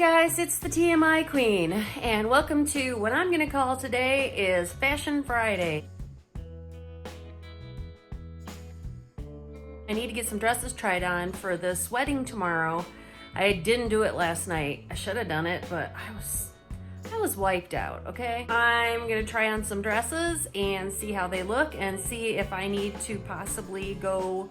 Guys, it's the TMI Queen, and welcome to what I'm gonna call today is Fashion Friday. I need to get some dresses tried on for this wedding tomorrow. I didn't do it last night. I should have done it, but I was wiped out, okay? I'm gonna try on some dresses and see how they look and see if I need to possibly go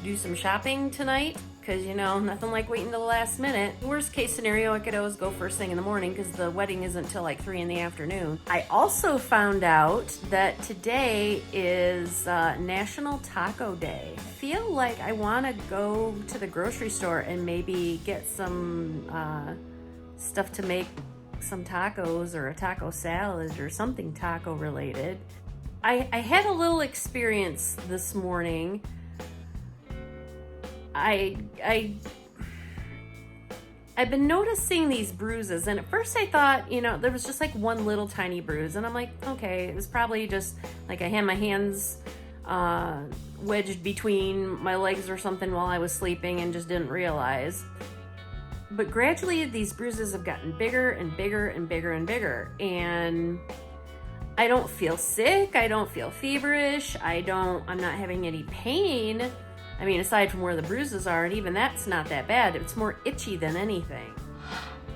do some shopping tonight. Because, you know, nothing like waiting till the last minute. Worst case scenario, I could always go first thing in the morning because the wedding isn't till like 3 in the afternoon. I also found out that today is National Taco Day. I feel like I want to go to the grocery store and maybe get some stuff to make some tacos or a taco salad or something taco related. I had a little experience this morning. I've been noticing these bruises, and at first I thought, you know, there was just like one little tiny bruise, and I'm like, okay, it was probably just like I had my hands wedged between my legs or something while I was sleeping and just didn't realize. But gradually these bruises have gotten bigger and bigger and bigger and bigger, and I don't feel sick, I don't feel feverish, I'm not having any pain. I mean, aside from where the bruises are, and even that's not that bad. It's more itchy than anything.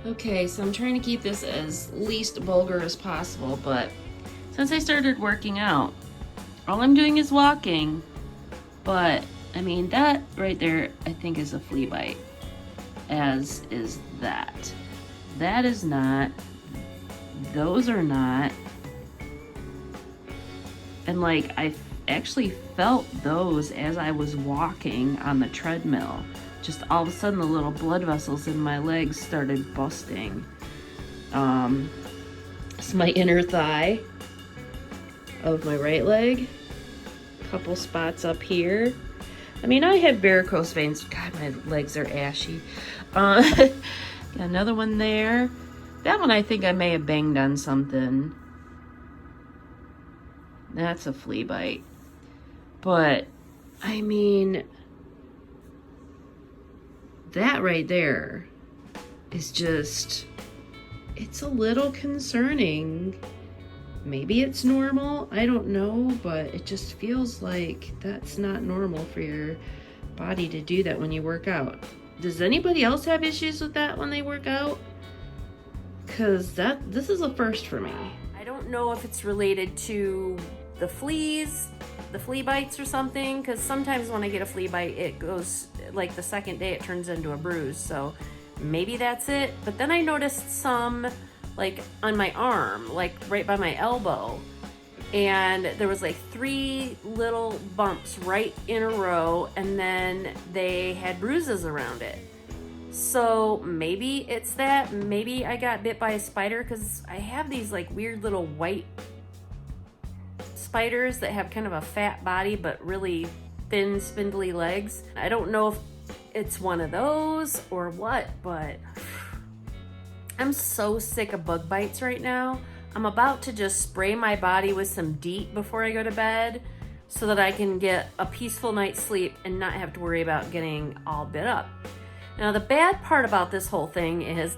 Okay, so I'm trying to keep this as least vulgar as possible, but since I started working out, all I'm doing is walking. But, I mean, that right there, I think is a flea bite, as is that. That is not. Those are not. And like, I actually felt those as I was walking on the treadmill. Just all of a sudden the little blood vessels in my legs started busting. It's my inner thigh of my right leg. A couple spots up here. I mean, I have varicose veins. God, my legs are ashy. Got another one there. That one I think I may have banged on something. That's a flea bite. But, I mean, that right there is just, it's a little concerning. Maybe it's normal, I don't know, but it just feels like that's not normal for your body to do that when you work out. Does anybody else have issues with that when they work out? Because this is a first for me. I don't know if it's related to the fleas, the flea bites or something, because sometimes when I get a flea bite, it goes, like the second day it turns into a bruise, so maybe that's it. But then I noticed some like on my arm, like right by my elbow, and there was like 3 little bumps right in a row, and then they had bruises around it. So maybe it's that. Maybe I got bit by a spider, because I have these like weird little white spiders that have kind of a fat body but really thin, spindly legs. I don't know if it's one of those or what, but I'm so sick of bug bites right now. I'm about to just spray my body with some DEET before I go to bed so that I can get a peaceful night's sleep and not have to worry about getting all bit up. Now, the bad part about this whole thing is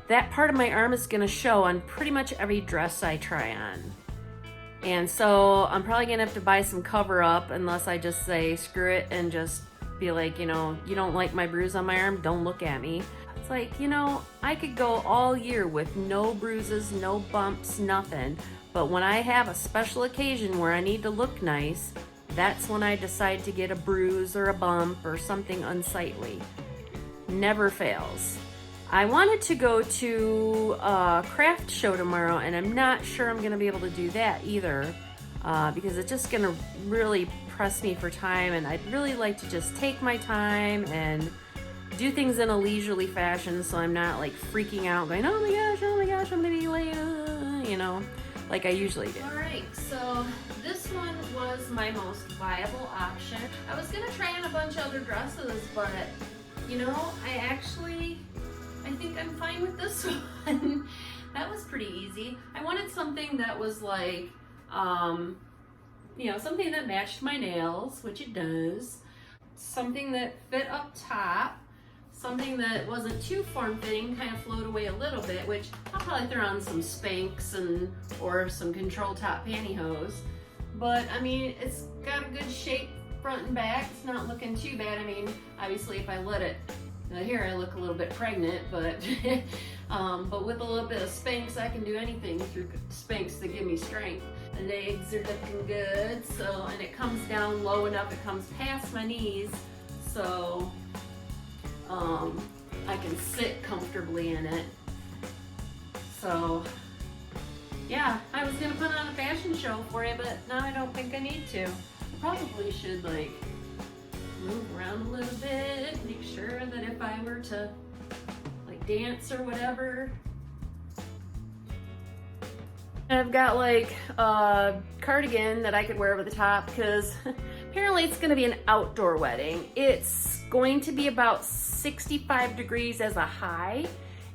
that part of my arm is gonna show on pretty much every dress I try on. And so I'm probably gonna have to buy some cover up unless I just say screw it and just be like, you know, you don't like my bruise on my arm, don't look at me. It's like, you know, I could go all year with no bruises, no bumps, nothing. But when I have a special occasion where I need to look nice, that's when I decide to get a bruise or a bump or something unsightly. Never fails. I wanted to go to a craft show tomorrow, and I'm not sure I'm gonna be able to do that either, because it's just gonna really press me for time, and I'd really like to just take my time and do things in a leisurely fashion so I'm not like freaking out going, oh my gosh, I'm gonna be late, you know, like I usually do. Alright, so this one was my most viable option. I was gonna try on a bunch of other dresses, but you know, I think I'm fine with this one. That was pretty easy. I wanted something that was like, you know, something that matched my nails, which it does. Something that fit up top. something that wasn't too form-fitting kind of flowed away a little bit, which I'll probably throw on some Spanx or some control top pantyhose. But I mean, it's got a good shape front and back. It's not looking too bad. I mean, obviously if I let it, here I look a little bit pregnant, but but with a little bit of Spanx, I can do anything through Spanx to give me strength. The legs are looking good, so, and it comes down low enough, it comes past my knees, so I can sit comfortably in it. So yeah, I was gonna put on a fashion show for you, but now I don't think I need to. I probably should like move around a little bit, make sure that if I were to like dance or whatever. I've got like a cardigan that I could wear over the top because apparently it's gonna be an outdoor wedding. It's going to be about 65 degrees as a high,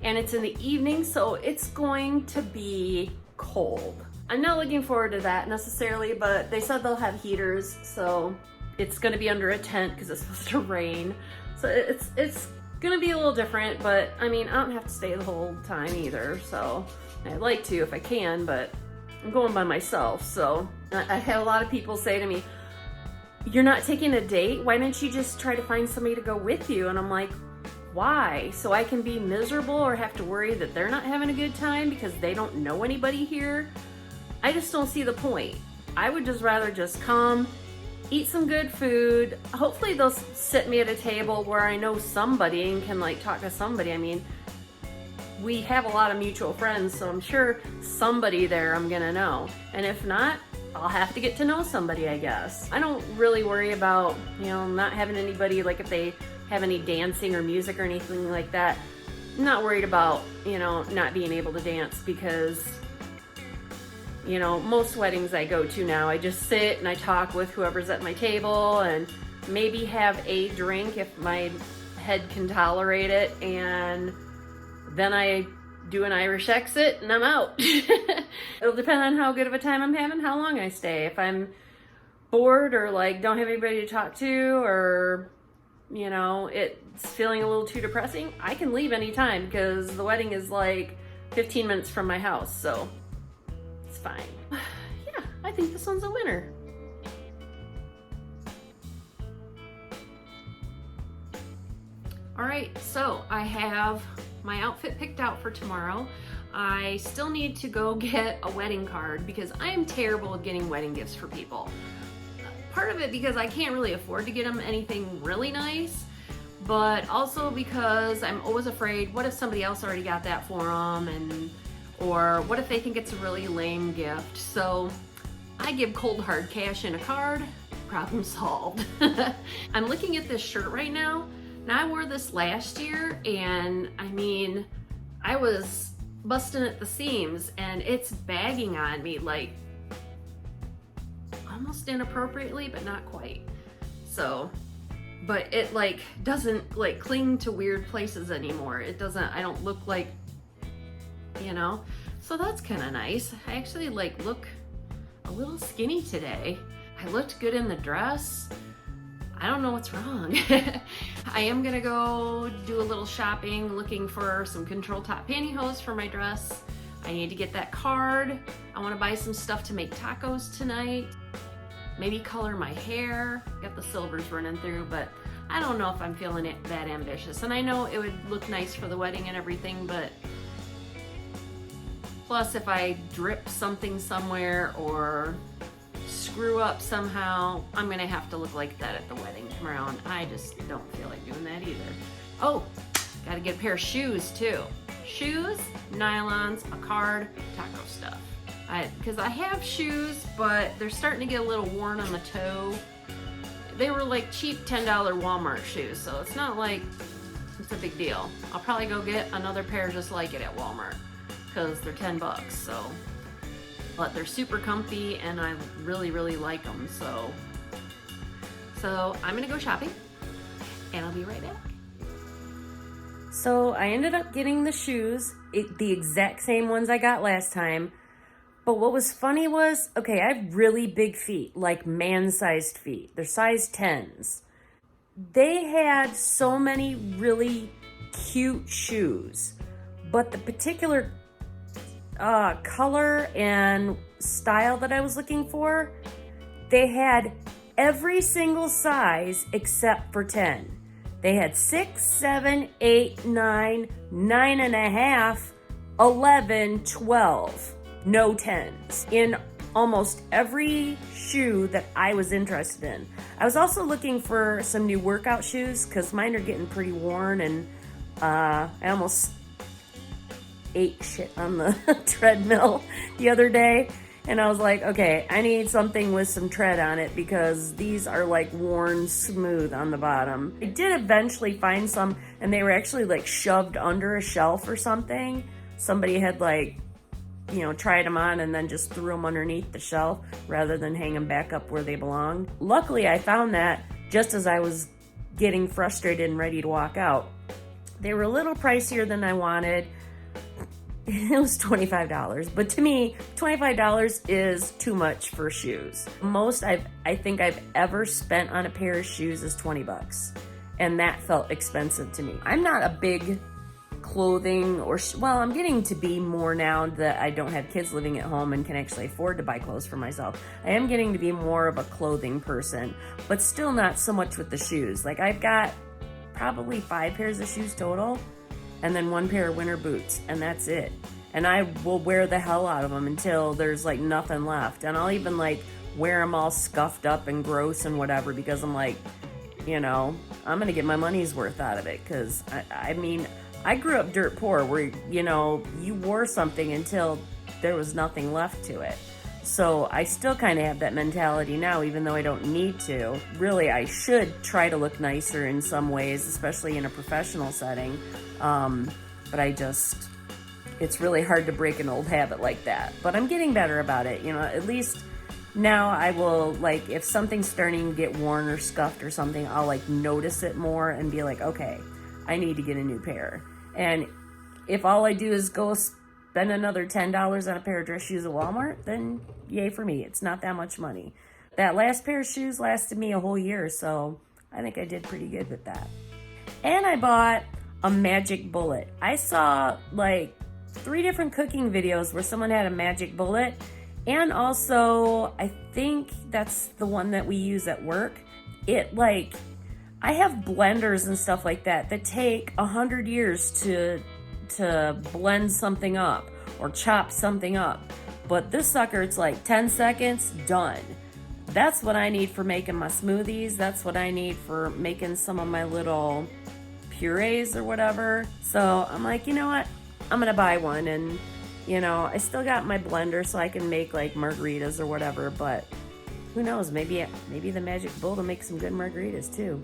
and it's in the evening, so it's going to be cold. I'm not looking forward to that necessarily, but they said they'll have heaters, so it's gonna be under a tent because it's supposed to rain. So it's gonna be a little different, but I mean, I don't have to stay the whole time either, so I'd like to if I can, but I'm going by myself. So I had a lot of people say to me, "You're not taking a date? Why didn't you just try to find somebody to go with you?" And I'm like, why? So I can be miserable or have to worry that they're not having a good time because they don't know anybody here? I just don't see the point. I would just rather just come, eat some good food. Hopefully they'll sit me at a table where I know somebody and can like talk to somebody. I mean, we have a lot of mutual friends, so I'm sure somebody there I'm gonna know. And if not, I'll have to get to know somebody, I guess. I don't really worry about, you know, not having anybody, like if they have any dancing or music or anything like that. I'm not worried about, you know, not being able to dance because, you know, most weddings I go to now, I just sit and I talk with whoever's at my table and maybe have a drink if my head can tolerate it, and then I do an Irish exit and I'm out. It'll depend on how good of a time I'm having, how long I stay. If I'm bored or like don't have anybody to talk to, or you know, it's feeling a little too depressing, I can leave anytime because the wedding is like 15 minutes from my house, so it's fine. Yeah, I think this one's a winner. All right, so I have my outfit picked out for tomorrow. I still need to go get a wedding card because I am terrible at getting wedding gifts for people. Part of it because I can't really afford to get them anything really nice, but also because I'm always afraid, what if somebody else already got that for them, or what if they think it's a really lame gift? So I give cold hard cash in a card, problem solved. I'm looking at this shirt right now. Now I wore this last year and I mean, I was busting at the seams and it's bagging on me like almost inappropriately, but not quite. So, but it like doesn't like cling to weird places anymore. It doesn't, I don't look like, you know, so that's kind of nice. I actually like look a little skinny today. I looked good in the dress. I don't know what's wrong. I am gonna go do a little shopping looking for some control top pantyhose for my dress. I need to get that card. I wanna buy some stuff to make tacos tonight. Maybe color my hair. Got the silvers running through, but I don't know if I'm feeling it that ambitious. And I know it would look nice for the wedding and everything, but plus if I drip something somewhere or screw up somehow, I'm gonna have to look like that at the wedding tomorrow, and I just don't feel like doing that either. Oh, gotta get a pair of shoes too. Shoes, nylons, a card, taco stuff. Because I have shoes, but they're starting to get a little worn on the toe. They were like cheap $10 Walmart shoes, so it's not like it's a big deal. I'll probably go get another pair just like it at Walmart because they're 10 bucks, so. But they're super comfy and I really, really like them, so I'm gonna go shopping and I'll be right back. So I ended up getting the shoes, the exact same ones I got last time. But what was funny was, okay, I have really big feet, like man-sized feet. They're size 10s. they had so many really cute shoes, but the particular color and style that I was looking for, they had every single size except for 10. They had 6, 7, 8, 9, 9.5, 11, 12. No 10s in almost every shoe that I was interested in. I was also looking for some new workout shoes because mine are getting pretty worn, and I almost ate shit on the treadmill the other day. And I was like, okay, I need something with some tread on it because these are like worn smooth on the bottom. I did eventually find some, and they were actually like shoved under a shelf or something. Somebody had like, you know, tried them on and then just threw them underneath the shelf rather than hang them back up where they belonged. Luckily, I found that just as I was getting frustrated and ready to walk out. They were a little pricier than I wanted. It was $25, but to me, $25 is too much for shoes. Most I think I've ever spent on a pair of shoes is $20, and that felt expensive to me. I'm not a big clothing well, I'm getting to be more now that I don't have kids living at home and can actually afford to buy clothes for myself. I am getting to be more of a clothing person, but still not so much with the shoes. Like, I've got probably 5 pairs of shoes total, and then 1 pair of winter boots, and that's it. And I will wear the hell out of them until there's like nothing left. And I'll even like wear them all scuffed up and gross and whatever because I'm like, you know, I'm gonna get my money's worth out of it. Because I mean, I grew up dirt poor where, you know, you wore something until there was nothing left to it. So I still kind of have that mentality now, even though I don't need to. Really, I should try to look nicer in some ways, especially in a professional setting. But it's really hard to break an old habit like that. But I'm getting better about it. You know, at least now I will, like, if something's starting to get worn or scuffed or something, I'll like notice it more and be like, okay, I need to get a new pair. And if all I do is go spend another $10 on a pair of dress shoes at Walmart, then yay for me. It's not that much money. That last pair of shoes lasted me a whole year, so I think I did pretty good with that. And I bought a magic bullet. I saw like 3 different cooking videos where someone had a magic bullet, and also I think that's the one that we use at work. I have blenders and stuff like that take 100 years to blend something up or chop something up. But this sucker, it's like 10 seconds, done. That's what I need for making my smoothies. That's what I need for making some of my little purees or whatever. So I'm like, you know what? I'm gonna buy one, and you know, I still got my blender so I can make like margaritas or whatever, but who knows, maybe the magic bullet will make some good margaritas too.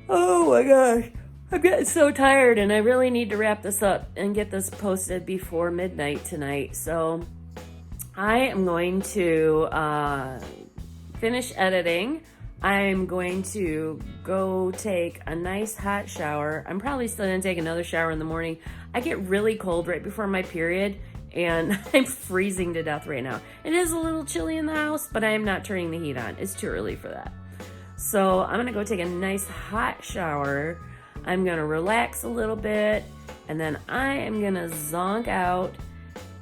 Oh my gosh, I'm getting so tired, and I really need to wrap this up and get this posted before midnight tonight. So I am going to finish editing. I'm going to go take a nice hot shower. I'm probably still gonna take another shower in the morning. I get really cold right before my period, and I'm freezing to death right now. It is a little chilly in the house, but I am not turning the heat on. It's too early for that. So I'm gonna go take a nice hot shower. I'm gonna relax a little bit, and then I am gonna zonk out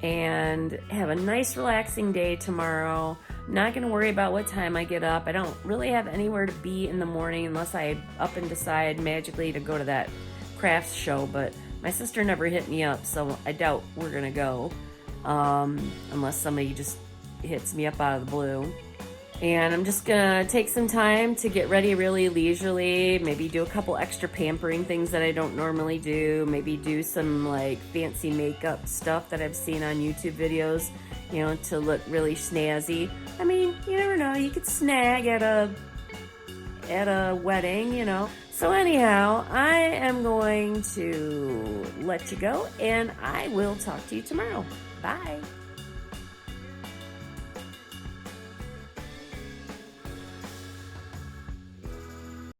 and have a nice relaxing day tomorrow. I'm not gonna worry about what time I get up. I don't really have anywhere to be in the morning unless I up and decide magically to go to that crafts show, but my sister never hit me up, so I doubt we're gonna go, unless somebody just hits me up out of the blue. And I'm just gonna take some time to get ready really leisurely, maybe do a couple extra pampering things that I don't normally do, maybe do some like fancy makeup stuff that I've seen on YouTube videos, you know, to look really snazzy. I mean, you never know, you could snag at a wedding, you know. So anyhow, I am going to let you go, and I will talk to you tomorrow. Bye.